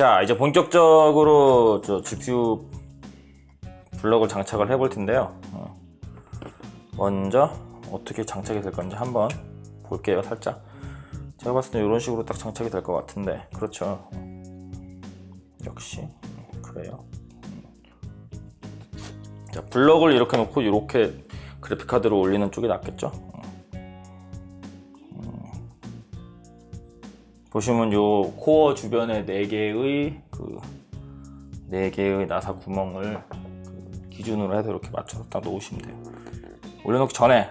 자, 이제 본격적으로 저 GPU 블럭을 장착을 해볼 텐데요. 먼저 어떻게 장착이 될 건지 한번 볼게요. 살짝 제가 봤을 때 이런 식으로 딱 장착이 될 것 같은데, 그렇죠? 역시 그래요. 자, 블럭을 이렇게 놓고 이렇게 그래픽카드로 올리는 쪽이 낫겠죠? 보시면 요 코어 주변에 4개의 나사 구멍을 기준으로 해서 이렇게 맞춰서 딱 놓으시면 돼요. 올려놓기 전에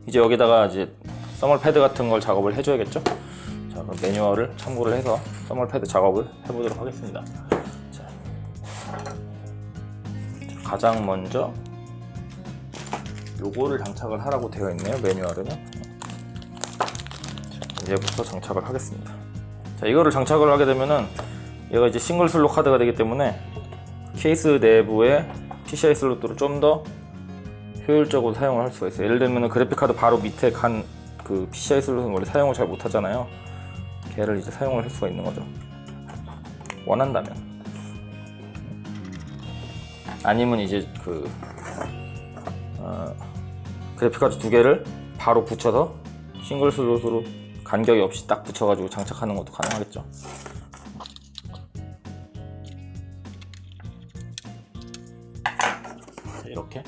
이제 여기다가 이제 써멀 패드 같은 걸 작업을 해줘야겠죠? 자, 그럼 매뉴얼을 참고를 해서 써멀 패드 작업을 해보도록 하겠습니다. 자, 가장 먼저 요거를 장착을 하라고 되어 있네요. 매뉴얼에는. 얘부터 장착을 하겠습니다. 자, 이거를 장착을 하게 되면은 얘가 이제 싱글 슬롯 카드가 되기 때문에 케이스 내부에 PCI 슬롯으로 좀 더 효율적으로 사용을 할 수가 있어요. 예를 들면 그래픽카드 바로 밑에 간 그 PCI 슬롯은 원래 사용을 잘 못하잖아요. 걔를 이제 사용을 할 수가 있는 거죠. 원한다면. 아니면 이제 그래픽카드 2개를 바로 붙여서 싱글 슬롯으로 간격이 없이 딱 붙여가지고 장착하는 것도 가능하겠죠. 자, 이렇게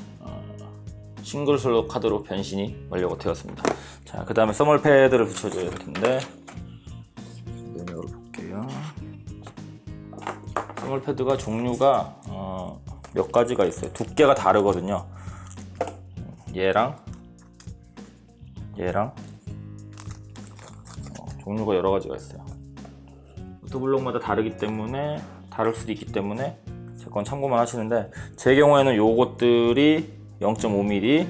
싱글 슬롯 카드로 변신이 완료가 되었습니다. 자, 그 다음에 써멀 패드를 붙여줘야 될 텐데, 메뉴를 볼게요. 써멀 패드가 종류가 몇 가지가 있어요. 두께가 다르거든요. 얘랑 종류가 여러 가지가 있어요. 노트블록마다 다를 수도 있기 때문에 제 건 참고만 하시는데, 제 경우에는 요것들이 0.5mm,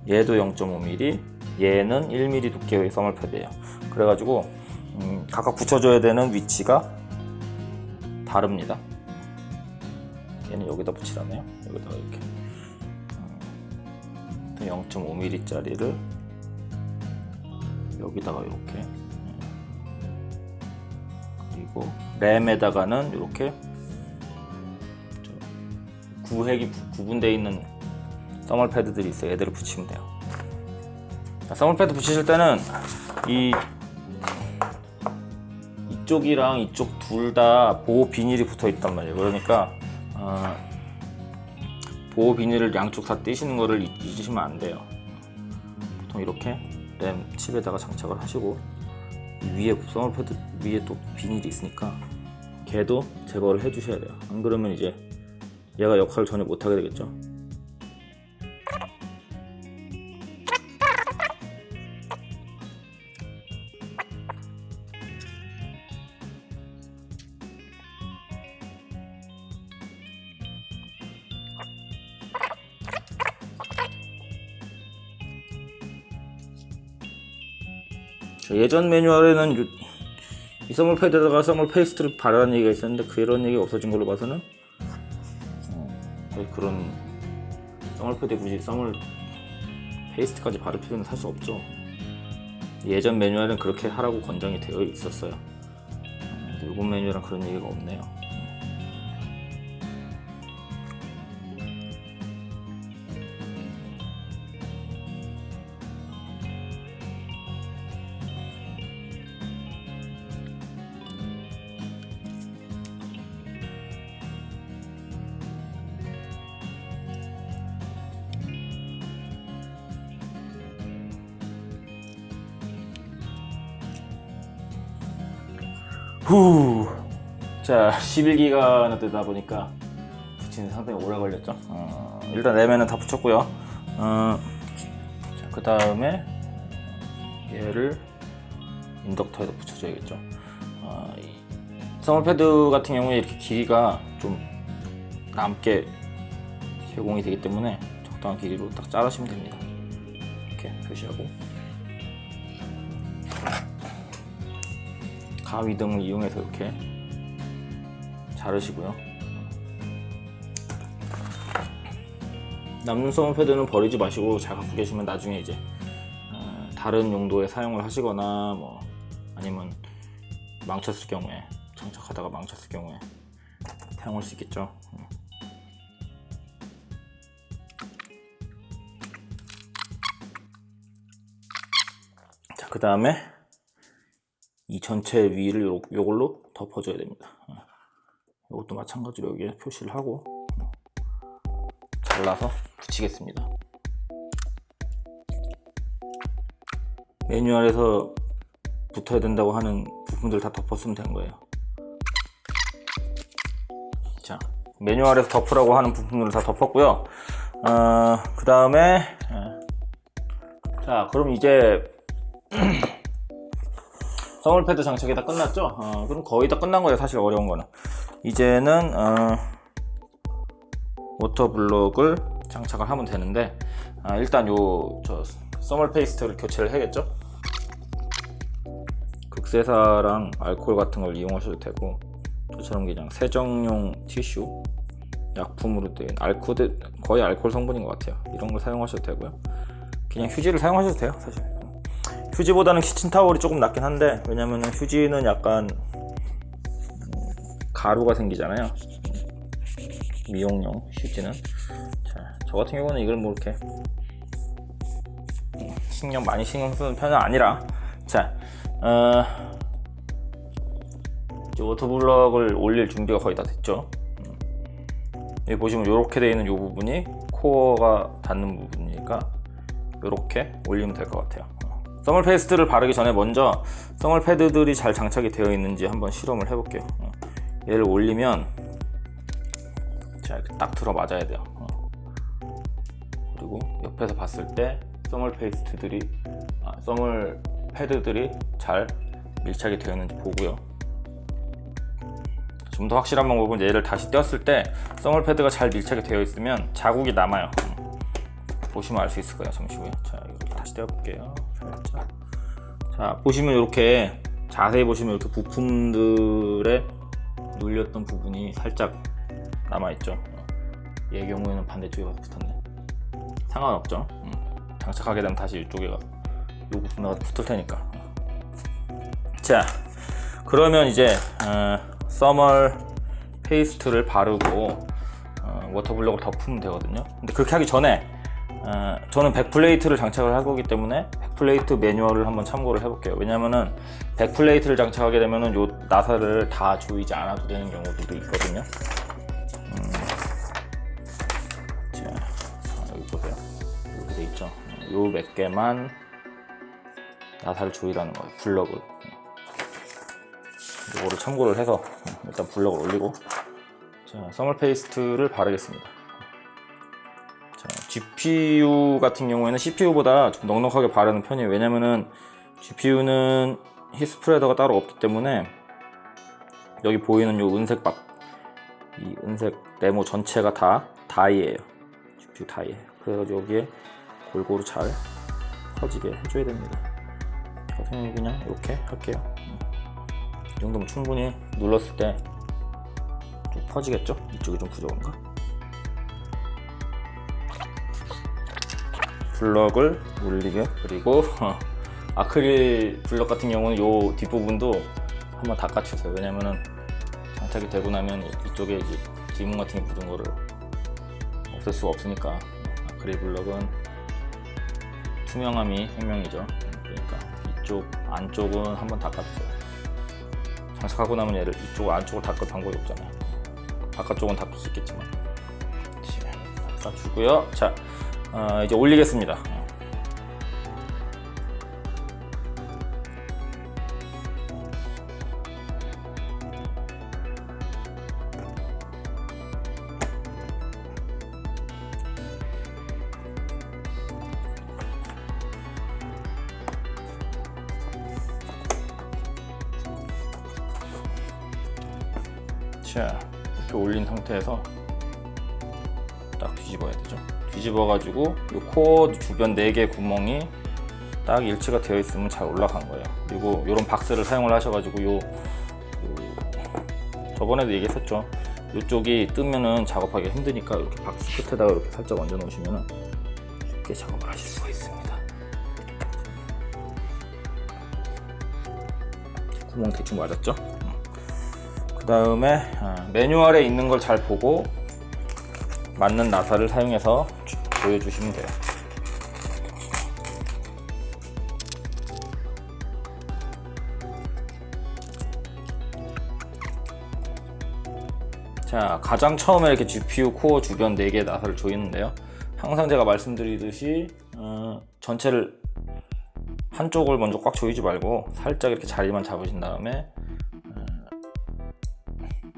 얘도 0.5mm, 얘는 1mm 두께의 써멀 패드예요. 그래가지고 각각 붙여줘야 되는 위치가 다릅니다. 얘는 여기다 붙이라네요. 여기다가 이렇게 0.5mm 짜리를 여기다가 이렇게, 그리고 램에다가는 이렇게 구획이 구분되어 있는 써멀 패드들이 있어요. 얘들을 붙이면 돼요. 자, 써멀 패드 붙이실 때는 이쪽이랑 이쪽 둘 다 보호 비닐이 붙어 있단 말이에요. 그러니까 보호 비닐을 양쪽 다 떼시는 거를 잊으시면 안 돼요. 보통 이렇게 램 칩에다가 장착을 하시고, 위에 써멀 패드 위에 또 비닐이 있으니까 걔도 제거를 해 주셔야 돼요. 안 그러면 이제 얘가 역할을 전혀 못 하게 되겠죠. 예전 매뉴얼에는 이 써멀 패드에다가 써멀 페이스트를 바르라는 얘기가 있었는데, 그런 얘기가 없어진 걸로 봐서는 그런 써멀 패드에 굳이 써멀 페이스트까지 바를 필요는 사실 없죠. 예전 매뉴얼은 그렇게 하라고 권장이 되어 있었어요. 근데 이번 매뉴얼은 그런 얘기가 없네요. 자, 11기가나 되다 보니까 붙이는 상당히 오래 걸렸죠. 일단 램에는 다 붙였고요. 자, 그 다음에 얘를 인덕터에다 붙여줘야겠죠. 써멀 패드 같은 경우에 이렇게 길이가 좀 남게 제공이 되기 때문에 적당한 길이로 딱 자르시면 됩니다. 이렇게 표시하고, 가위 등을 이용해서 이렇게 자르시고요. 남는 써멀 패드는 버리지 마시고 잘 갖고 계시면 나중에 이제 다른 용도에 사용을 하시거나 뭐 아니면 망쳤을 경우에 장착하다가 망쳤을 경우에 사용할 수 있겠죠. 자, 그 다음에 이 전체 위를 요걸로 덮어줘야 됩니다. 이것도 마찬가지로 여기에 표시를 하고 잘라서 붙이겠습니다. 매뉴얼에서 붙어야 된다고 하는 부분들 다 덮었으면 된 거예요. 자, 매뉴얼에서 덮으라고 하는 부분들을 다 덮었고요. 그 다음에 자, 그럼 이제 써멀 패드 장착이 다 끝났죠? 그럼 거의 다 끝난 거예요. 사실 어려운 거는 이제는 워터블럭을 장착을 하면 되는데, 일단 저 써멀 페이스트를 교체를 해야겠죠? 극세사랑 알코올 같은 걸 이용하셔도 되고, 저처럼 그냥 세정용 티슈 약품으로 된 거의 알코올 성분인 것 같아요. 이런 걸 사용하셔도 되고요. 그냥 휴지를 사용하셔도 돼요. 사실 휴지보다는 키친타월이 조금 낫긴 한데, 왜냐면 휴지는 약간 가루가 생기잖아요. 미용용 휴지는. 자, 저 같은 경우는 이걸 뭐 이렇게 많이 신경 쓰는 편은 아니라, 자, 이제 워터블럭을 올릴 준비가 거의 다 됐죠. 여기 보시면 이렇게 되어 있는 이 부분이 코어가 닿는 부분이니까 이렇게 올리면 될 것 같아요. 써멀 페이스트를 바르기 전에 먼저 써멀 패드들이 잘 장착이 되어 있는지 한번 실험을 해볼게요. 얘를 올리면 자, 이렇게 딱 들어맞아야 돼요. 그리고 옆에서 봤을 때 써멀 패드들이 잘 밀착이 되어 있는지 보고요. 좀 더 확실한 방법은 얘를 다시 떼었을 때 써멀 패드가 잘 밀착이 되어 있으면 자국이 남아요. 보시면 알 수 있을 거예요. 잠시 후에. 자, 이렇게 다시 떼어볼게요. 살짝. 자, 보시면 이렇게 자세히 보시면 이렇게 부품들에 눌렸던 부분이 살짝 남아있죠. 얘 경우에는 반대쪽에 가서 붙었네. 상관없죠. 장착하게 되면 다시 이쪽에 가서 이 부분에 가서 붙을 테니까. 자, 그러면 이제 써멀 페이스트를 바르고 워터블럭을 덮으면 되거든요. 근데 그렇게 하기 전에 저는 백플레이트를 장착을 할 거기 때문에 백플레이트 매뉴얼을 한번 참고를 해볼게요. 왜냐면은 백플레이트를 장착하게 되면은 요 나사를 다 조이지 않아도 되는 경우들도 있거든요. 자, 여기 보세요. 이렇게 돼 있죠. 요 몇 개만 나사를 조이라는 거예요. 블럭을. 이거를 참고를 해서 일단 블럭을 올리고, 자, 써멀 페이스트를 바르겠습니다. 자, GPU 같은 경우에는 CPU보다 좀 넉넉하게 바르는 편이에요. 왜냐면은 GPU는 힙스프레더가 따로 없기 때문에 여기 보이는 요 이 은색 네모 전체가 다 다이예요. GPU 다이예요. 그래서 여기에 골고루 잘 퍼지게 해줘야 됩니다. 저는 그냥 이렇게 할게요. 이 정도면 충분히 눌렀을 때 좀 퍼지겠죠? 이쪽이 좀 부족한가? 블럭을 올리게, 그리고 아크릴 블럭 같은 경우는 요 뒷부분도 한번 닦아주세요. 왜냐면은 장착이 되고 나면 이쪽에 이제 지문 같은 게 묻은 거를 없앨 수가 없으니까. 아크릴 블럭은 투명함이 생명이죠. 그러니까 이쪽 안쪽은 한번 닦아주세요. 장착하고 나면 얘를 이쪽 안쪽을 닦을 방법이 없잖아요. 바깥쪽은 닦을 수 있겠지만. 닦아주고요. 자, 이제 올리겠습니다. 자, 이렇게 올린 상태에서 딱 뒤집어야 되죠. 뒤집어가지고 이 코어 주변 4개 구멍이 딱 일치가 되어 있으면 잘 올라간 거예요. 그리고 이런 박스를 사용을 하셔가지고 저번에도 얘기했었죠. 이쪽이 뜨면은 작업하기 힘드니까 이렇게 박스 끝에다가 이렇게 살짝 얹어 놓으시면 쉽게 작업을 하실 수가 있습니다. 구멍 대충 맞았죠? 다음에 매뉴얼에 있는 걸 잘 보고 맞는 나사를 사용해서 조여주시면 돼요. 자, 가장 처음에 이렇게 GPU 코어 주변 4개의 나사를 조이는데요. 항상 제가 말씀드리듯이 전체를 한쪽을 먼저 꽉 조이지 말고 살짝 이렇게 자리만 잡으신 다음에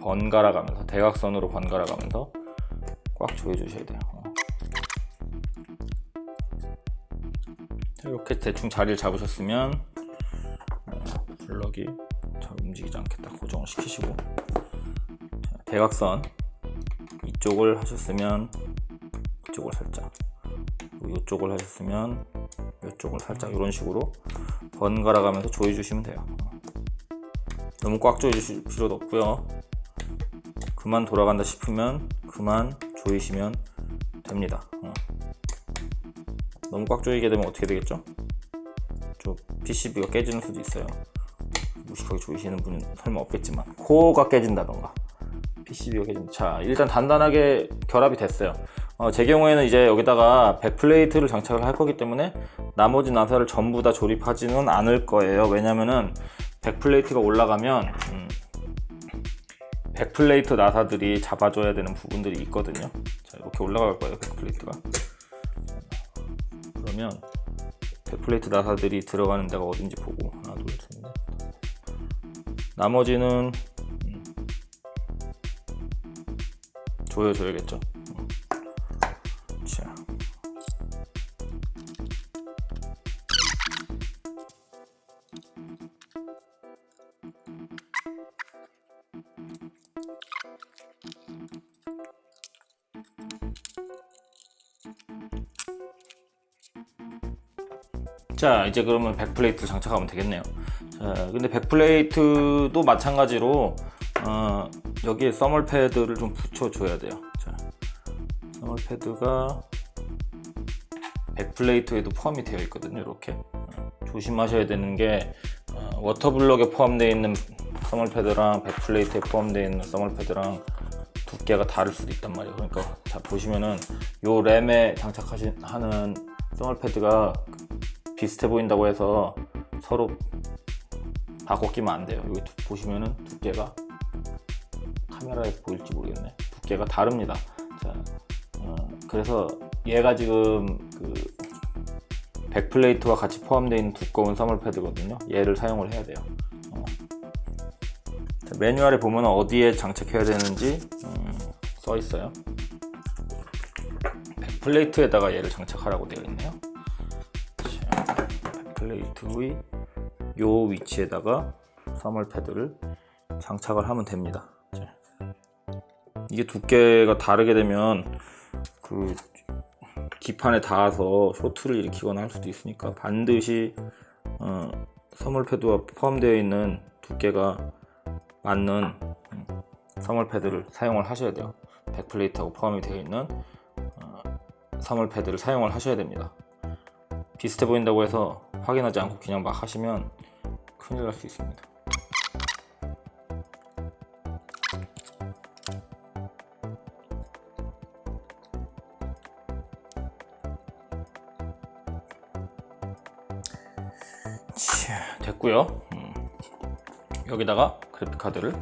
번갈아 가면서 대각선으로 번갈아 가면서 꽉 조여 주셔야 돼요. 이렇게 대충 자리를 잡으셨으면 블럭이 잘 움직이지 않게 딱 고정을 시키시고, 대각선 이쪽을 하셨으면 이쪽을 살짝, 이쪽을 하셨으면 이쪽을 살짝, 이런 식으로 번갈아 가면서 조여 주시면 돼요. 너무 꽉 조여 주실 필요도 없고요. 그만 돌아간다 싶으면 그만 조이시면 됩니다. 너무 꽉 조이게 되면 어떻게 되겠죠? 저 PCB가 깨지는 수도 있어요. 무식하게 조이시는 분은 설마 없겠지만, 코어가 깨진다던가 PCB가 깨진다. 자, 일단 단단하게 결합이 됐어요. 제 경우에는 이제 여기다가 백플레이트를 장착을 할 거기 때문에 나머지 나사를 전부 다 조립하지는 않을 거예요. 왜냐면은 백플레이트가 올라가면 백플레이트 나사들이 잡아줘야 되는 부분들이 있거든요. 자, 이렇게 올라갈 거예요, 백플레이트가. 그러면 백플레이트 나사들이 들어가는 데가 어딘지 보고, 하나, 둘, 셋, 넷. 나머지는 조여줘야겠죠. 자, 자, 이제 그러면 백플레이트 장착하면 되겠네요. 자, 근데 백플레이트도 마찬가지로 여기에 써멀 패드를 좀 붙여줘야 돼요. 자, 써멀 패드가 백플레이트에도 포함이 되어 있거든요. 이렇게 조심하셔야 되는 게 워터블럭에 포함되어 있는 써멀 패드랑 백플레이트에 포함되어 있는 써멀 패드랑 두께가 다를 수도 있단 말이에요. 그러니까 자, 보시면은 요 램에 장착하는 써멀 패드가 비슷해 보인다고 해서 서로 바꿔 끼면 안 돼요. 여기 보시면은 두께가, 카메라에서 보일지 모르겠네, 두께가 다릅니다. 자, 그래서 얘가 지금 그 백플레이트와 같이 포함되어 있는 두꺼운 써멀 패드거든요. 얘를 사용을 해야 돼요. 자, 매뉴얼에 보면 어디에 장착해야 되는지 써 있어요. 백플레이트에다가 얘를 장착하라고 되어 있네요. 자, 백플레이트의 요 위치에다가 써멀 패드를 장착을 하면 됩니다. 자, 이게 두께가 다르게 되면 그 기판에 닿아서 쇼트를 일으키거나 할 수도 있으니까 반드시 써멀 패드와 포함되어 있는 두께가 맞는 써멀 패드를 사용을 하셔야 돼요. 백플레이트하고 포함이 되어 있는 써멀 패드를 사용을 하셔야 됩니다. 비슷해 보인다고 해서 확인하지 않고 그냥 막 하시면 큰일 날 수 있습니다. 자, 됐고요. 여기다가 그래픽카드를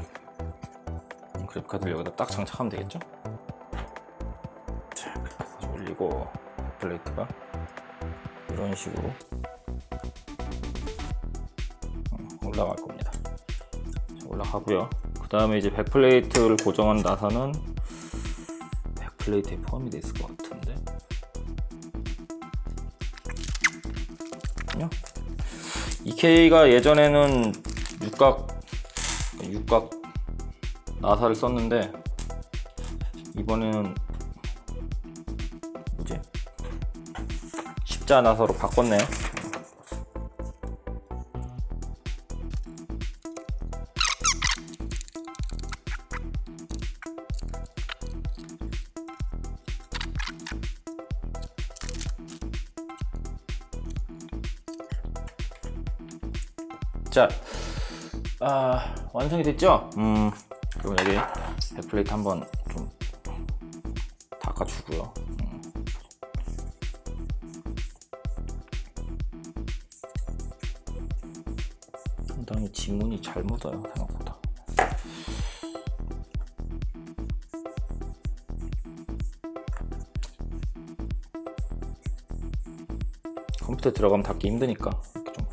여기다 딱 장착하면 되겠죠. 자, 다시 올리고 플레이트가 이런 식으로 올라갈 겁니다. 올라가고요. 그 다음에 이제 백플레이트를 고정한 나사는 백플레이트에 포함이 되어 있을 것 같은데, EK가 예전에는 육각 나사를 썼는데 이번에는 뭐지? 십자 나사로 바꿨네요. 자, 완성이 됐죠? 그럼 여기 백플레이트 한번 좀 닦아주고요. 상당히 지문이 잘 묻어요, 생각보다. 컴퓨터에 들어가면 닫기 힘드니까 이렇게 좀.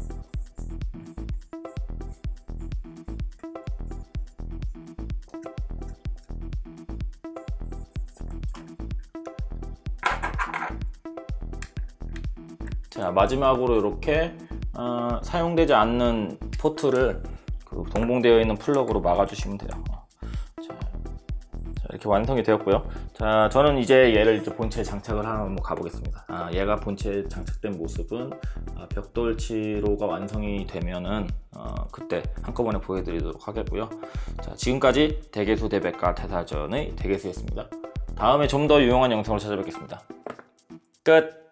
자, 마지막으로 이렇게 사용되지 않는 포트를 그 동봉되어 있는 플러그로 막아주시면 돼요. 자, 이렇게 완성이 되었고요. 자, 저는 이제 얘를 이제 본체에 장착을 한번 가보겠습니다. 얘가 본체에 장착된 모습은 벽돌치로가 완성이 되면은 그때 한꺼번에 보여드리도록 하겠고요. 자, 지금까지 대개수 대백과 태사전의 대개수였습니다. 다음에 좀 더 유용한 영상으로 찾아뵙겠습니다. 끝!